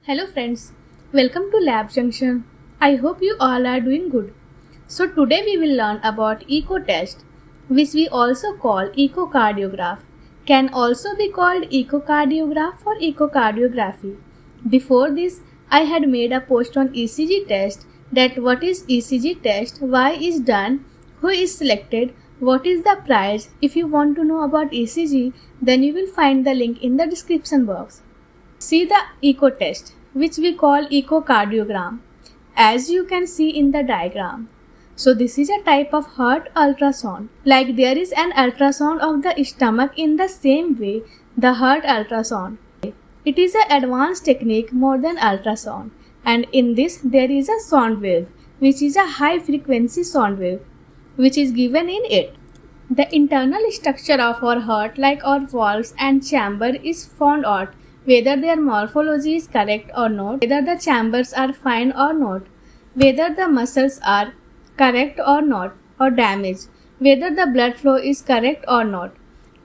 Hello friends, welcome to Lab Junction. I hope you all are doing good. So today we will learn about echo test, which we also call echocardiograph, can also be called echocardiograph or echocardiography. Before this, I had made a post on ECG test, that what is ECG test, why is done, who is selected, what is the price. If you want to know about ECG, then you will find the link in the description box. See the echo test, which we call echocardiogram, as you can see in the diagram. So this is a type of heart ultrasound. Like there is an ultrasound of the stomach, in the same way the heart ultrasound. It is an advanced technique more than ultrasound, and in this there is a sound wave, which is a high frequency sound wave, which is given in it. The internal structure of our heart, like our valves and chamber, is found out whether their morphology is correct or not, whether the chambers are fine or not, whether the muscles are correct or not or damaged, whether the blood flow is correct or not.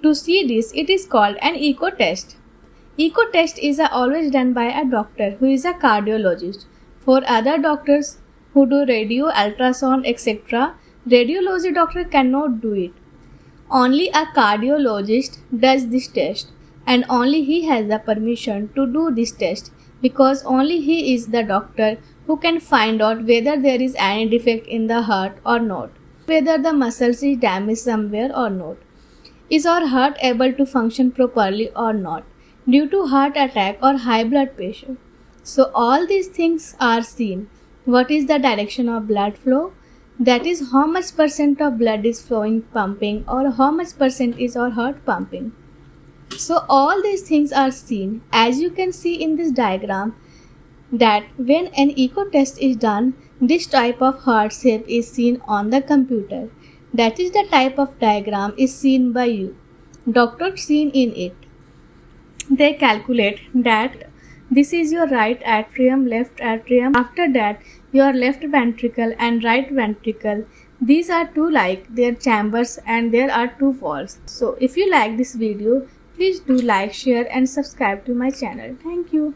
To see this, it is called an echo test. Echo test is always done by a doctor who is a cardiologist. For other doctors who do radio, ultrasound, etc., radiology doctor cannot do it. Only a cardiologist does this test, and only he has the permission to do this test, because only he is the doctor who can find out whether there is any defect in the heart or not, whether the muscles is damaged somewhere or not, is our heart able to function properly or not due to heart attack or high blood pressure. So all these things are seen. What is the direction of blood flow? That is how much percent of blood is flowing, pumping, or how much percent is our heart pumping. So all these things are seen, as you can see in this diagram, that when an echo test is done, this type of heart shape is seen on the computer. That is the type of diagram is seen by you. Doctor seen in it. They calculate that this is your right atrium, left atrium. After that, your left ventricle and right ventricle. These are two like their chambers, and there are two valves. So if you like this video, please do like, share and subscribe to my channel. Thank you.